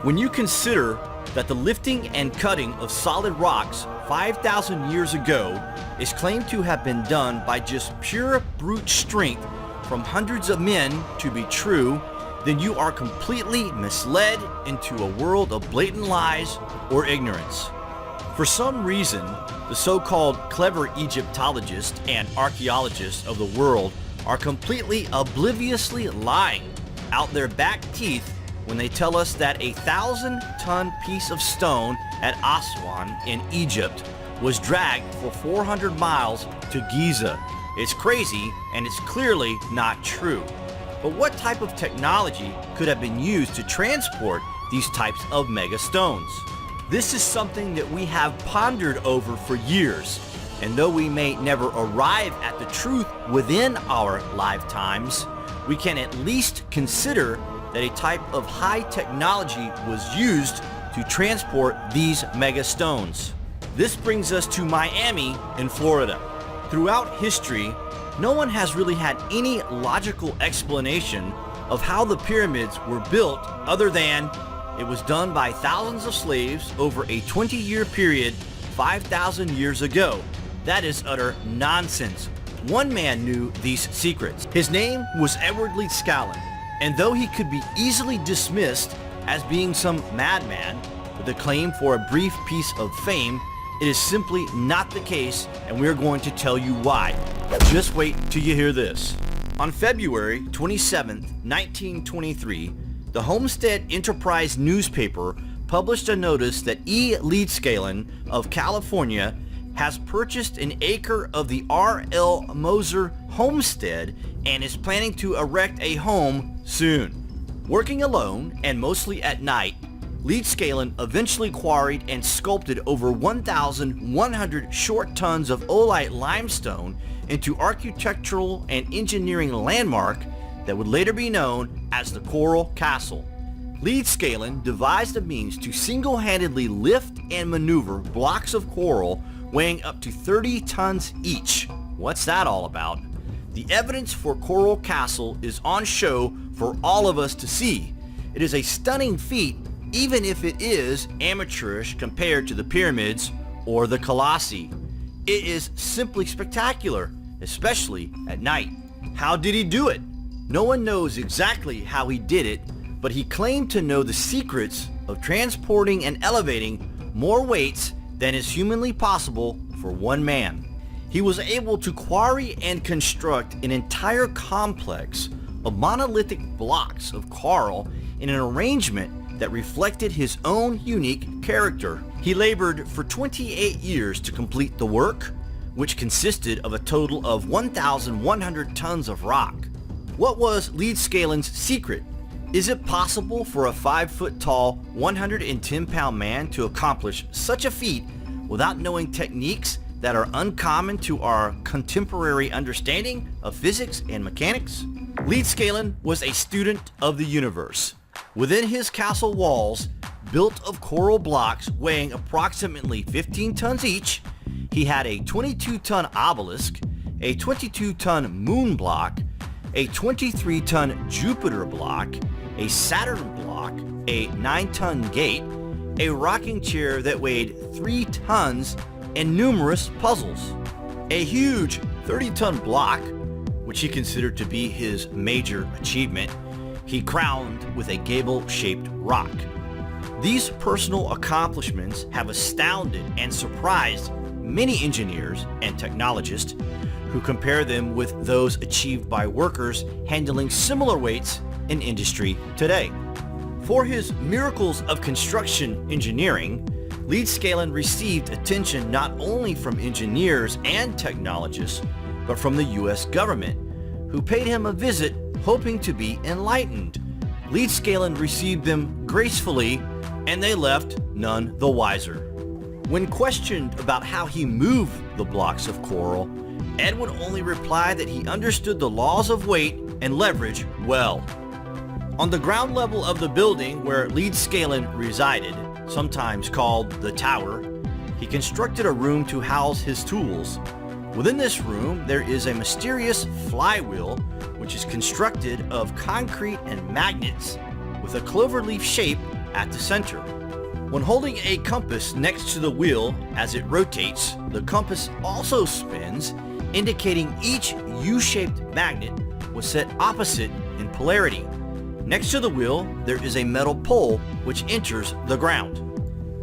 When you consider that the lifting and cutting of solid rocks 5,000 years ago is claimed to have been done by just pure brute strength from hundreds of men to be true, then you are completely misled into a world of blatant lies or ignorance. For some reason, the so-called clever Egyptologists and archaeologists of the world are completely obliviously lying out their back teeth when they tell us that a 1,000-ton piece of stone at Aswan in Egypt was dragged for 400 miles to Giza. It's crazy and it's clearly not true. But what type of technology could have been used to transport these types of mega stones? This is something that we have pondered over for years, and though we may never arrive at the truth within our lifetimes, we can at least consider that a type of high technology was used to transport these mega stones. This brings us to Miami in Florida. Throughout history, no one has really had any logical explanation of how the pyramids were built other than it was done by thousands of slaves over a 20-year period 5,000 years ago. That is utter nonsense. One man knew these secrets. His name was Edward Leedskalnin, and though he could be easily dismissed as being some madman with a claim for a brief piece of fame, it is simply not the case, and we're going to tell you why. Just wait till you hear this. On February 27, 1923, the Homestead Enterprise newspaper published a notice that E. Leedskalnin of California has purchased an acre of the R.L. Moser homestead and is planning to erect a home soon. Working alone and mostly at night, Leedskalnin eventually quarried and sculpted over 1,100 short tons of oolite limestone into architectural and engineering landmark that would later be known as the Coral Castle. Leedskalnin devised a means to single-handedly lift and maneuver blocks of coral weighing up to 30 tons each. What's that all about? The evidence for Coral Castle is on show for all of us to see. It is a stunning feat, even if it is amateurish compared to the pyramids or the Colossi. It is simply spectacular, especially at night. How did he do it? No one knows exactly how he did it, but he claimed to know the secrets of transporting and elevating more weights than is humanly possible for one man. He was able to quarry and construct an entire complex of monolithic blocks of coral in an arrangement that reflected his own unique character. He labored for 28 years to complete the work, which consisted of a total of 1,100 tons of rock. What was Leedskalnin's secret? Is it possible for a 5-foot-tall, 110-pound man to accomplish such a feat without knowing techniques that are uncommon to our contemporary understanding of physics and mechanics? Leedskalnin was a student of the universe. Within his castle walls, built of coral blocks weighing approximately 15 tons each, he had a 22-ton obelisk, a 22-ton moon block, a 23-ton Jupiter block, a Saturn block, a 9-ton gate, a rocking chair that weighed 3 tons, and numerous puzzles. A huge 30-ton block, which he considered to be his major achievement, he crowned with a gable-shaped rock. These personal accomplishments have astounded and surprised many engineers and technologists who compare them with those achieved by workers handling similar weights in industry today. For his miracles of construction engineering, Leedskalnin received attention not only from engineers and technologists, but from the U.S. government, who paid him a visit hoping to be enlightened. Leedskalnin received them gracefully, and they left none the wiser. When questioned about how he moved the blocks of coral, Ed would only reply that he understood the laws of weight and leverage well. On the ground level of the building where Leedskalnin resided, sometimes called the Tower, he constructed a room to house his tools. Within this room, there is a mysterious flywheel which is constructed of concrete and magnets with a cloverleaf shape at the center. When holding a compass next to the wheel as it rotates, the compass also spins, indicating each U-shaped magnet was set opposite in polarity. Next to the wheel, there is a metal pole which enters the ground.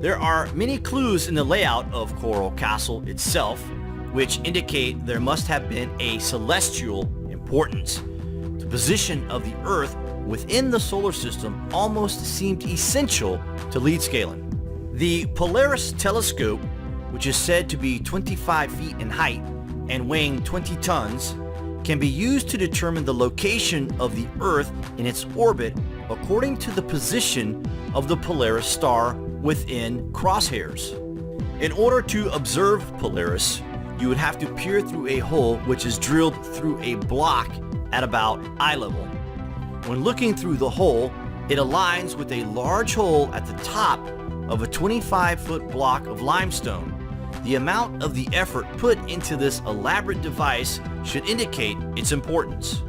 There are many clues in the layout of Coral Castle itself, which indicate there must have been a celestial importance. The position of the Earth within the solar system almost seemed essential to lead Scanlan. The Polaris telescope, which is said to be 25 feet in height and weighing 20 tons, can be used to determine the location of the Earth in its orbit according to the position of the Polaris star within crosshairs. In order to observe Polaris, you would have to peer through a hole which is drilled through a block at about eye level. When looking through the hole, it aligns with a large hole at the top of a 25-foot block of limestone. The amount of the effort put into this elaborate device should indicate its importance.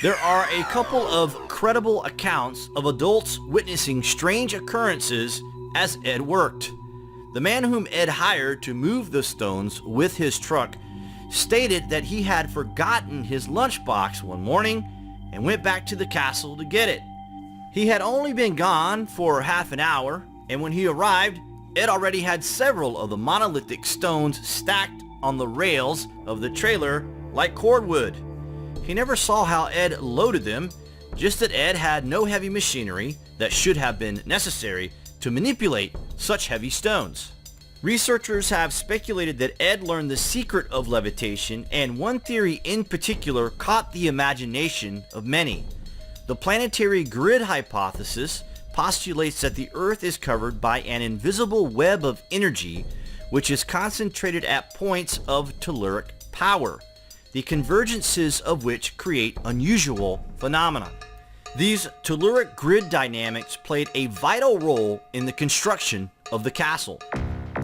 There are a couple of credible accounts of adults witnessing strange occurrences as Ed worked. The man whom Ed hired to move the stones with his truck stated that he had forgotten his lunchbox one morning and went back to the castle to get it. He had only been gone for half an hour, and when he arrived, Ed already had several of the monolithic stones stacked on the rails of the trailer like cordwood. He never saw how Ed loaded them, just that Ed had no heavy machinery that should have been necessary to manipulate such heavy stones. Researchers have speculated that Ed learned the secret of levitation, and one theory in particular caught the imagination of many. The planetary grid hypothesis postulates that the Earth is covered by an invisible web of energy which is concentrated at points of telluric power, the convergences of which create unusual phenomena. These telluric grid dynamics played a vital role in the construction of the castle.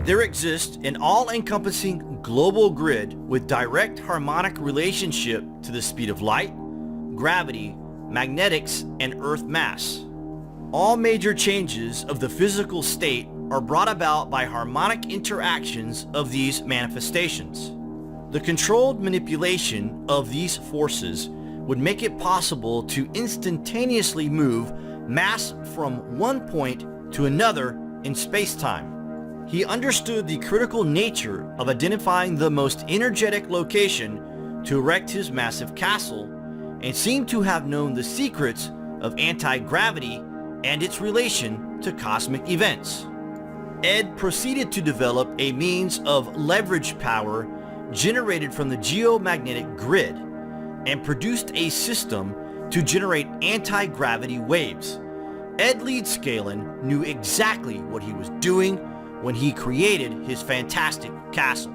There exists an all-encompassing global grid with direct harmonic relationship to the speed of light, gravity, magnetics, and Earth mass. All major changes of the physical state are brought about by harmonic interactions of these manifestations. The controlled manipulation of these forces would make it possible to instantaneously move mass from one point to another in space-time. He understood the critical nature of identifying the most energetic location to erect his massive castle, and seemed to have known the secrets of anti-gravity and its relation to cosmic events. Ed proceeded to develop a means of leverage power generated from the geomagnetic grid, and produced a system to generate anti-gravity waves. Ed Leedskalnin knew exactly what he was doing when he created his fantastic castle.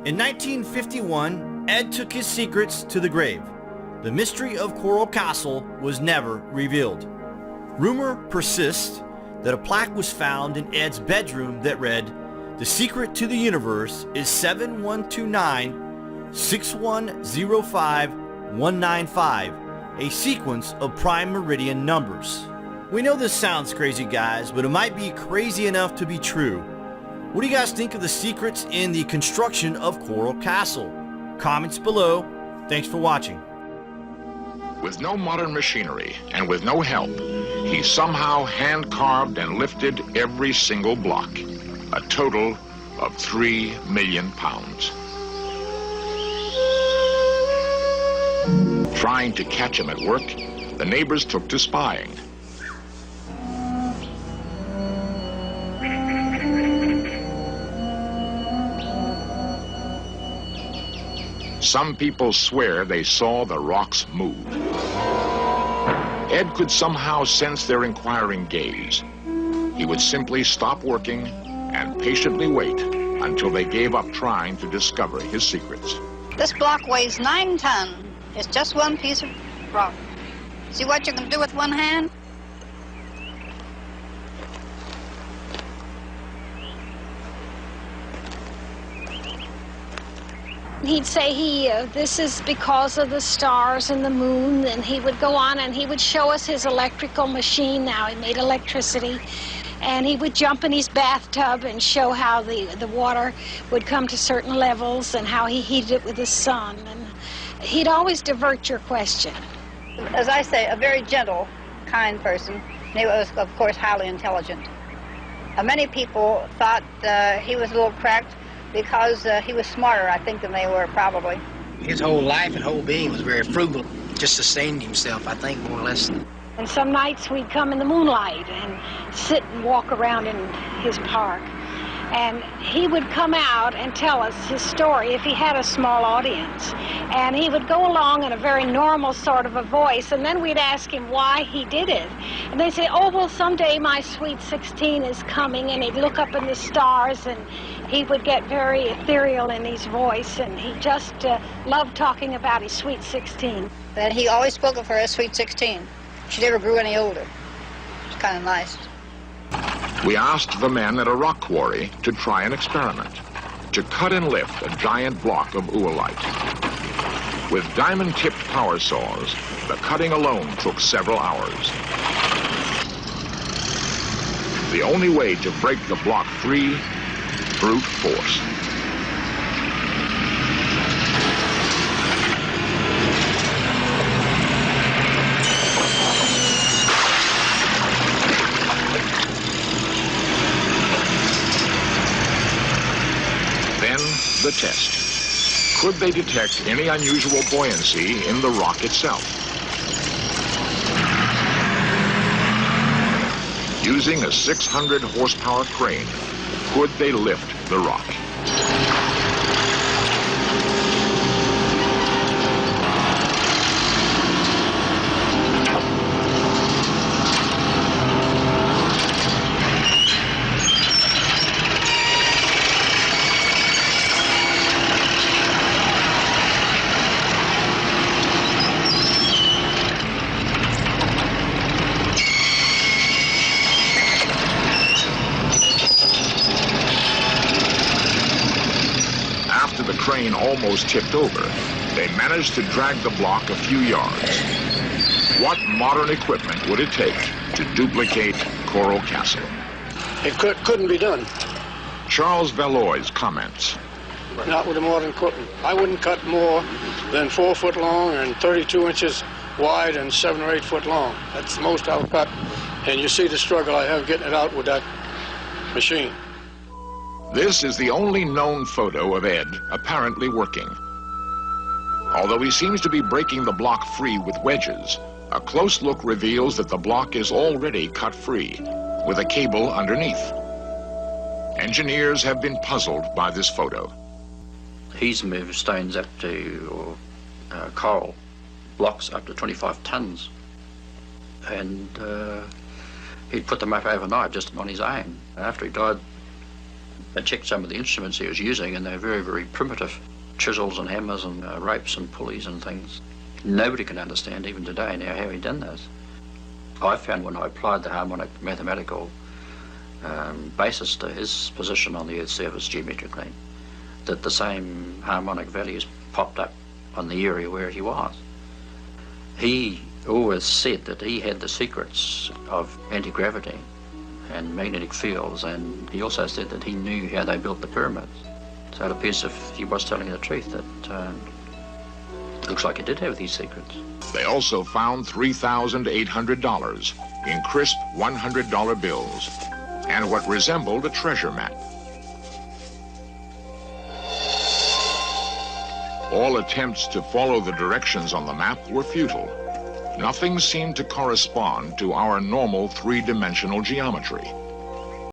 In 1951, Ed took his secrets to the grave. The mystery of Coral Castle was never revealed. Rumor persists that a plaque was found in Ed's bedroom that read, "The secret to the universe is 7129-6105-195, a sequence of prime meridian numbers." We know this sounds crazy, guys, but it might be crazy enough to be true. What do you guys think of the secrets in the construction of Coral Castle? Comments below. Thanks for watching. With no modern machinery and with no help, he somehow hand-carved and lifted every single block, a total of 3 million pounds. Trying to catch him at work, the neighbors took to spying. Some people swear they saw the rocks move. Ed could somehow sense their inquiring gaze. He would simply stop working and patiently wait until they gave up trying to discover his secrets. This block weighs 9 tons. It's just one piece of rock. See what you can do with one hand? He'd say this is because of the stars and the moon, and he would go on and he would show us his electrical machine. Now he made electricity, and he would jump in his bathtub and show how the water would come to certain levels and how he heated it with the sun. And he'd always divert your question. As I say, a very gentle, kind person. He was, of course, highly intelligent. Many people thought he was a little cracked because he was smarter, I think, than they were, probably. His whole life and whole being was very frugal. Just sustained himself, I think, more or less. And some nights we'd come in the moonlight and sit and walk around in his park. And he would come out and tell us his story if he had a small audience. And he would go along in a very normal sort of a voice, and then we'd ask him why he did it. And they'd say, oh, well, someday my sweet 16 is coming, and he'd look up in the stars, and he would get very ethereal in his voice, and he just loved talking about his sweet 16. And he always spoke of her as sweet 16. She never grew any older. It's kind of nice. We asked the men at a rock quarry to try an experiment, to cut and lift a giant block of oolite. With diamond-tipped power saws, the cutting alone took several hours. The only way to break the block free, brute force. The test. Could they detect any unusual buoyancy in the rock itself? Using a 600 horsepower crane, could they lift the rock? Crane almost tipped over, they managed to drag the block a few yards. What modern equipment would it take to duplicate Coral Castle? It couldn't be done. Charles Valois comments. Not with the modern equipment. I wouldn't cut more than 4 foot long and 32 inches wide and 7 or 8 foot long. That's the most I'll cut. And you see the struggle I have getting it out with that machine. This is the only known photo of Ed apparently working. Although he seems to be breaking the block free with wedges, a close look reveals that the block is already cut free, with a cable underneath. Engineers have been puzzled by this photo. He's moved stones up to, or coral blocks up to 25 tons. And he'd put them up overnight just on his own. After he died, I checked some of the instruments he was using, and they're very, very primitive. Chisels and hammers and ropes and pulleys and things. Nobody can understand even today now how he done this. I found when I applied the harmonic mathematical basis to his position on the Earth's surface geometrically, that the same harmonic values popped up on the area where he was. He always said that he had the secrets of anti-gravity and magnetic fields, and he also said that he knew how they built the pyramids. So it appears if he was telling the truth that it looks like he did have these secrets. They also found $3,800 in crisp $100 bills and what resembled a treasure map. All attempts to follow the directions on the map were futile. Nothing seemed to correspond to our normal three-dimensional geometry.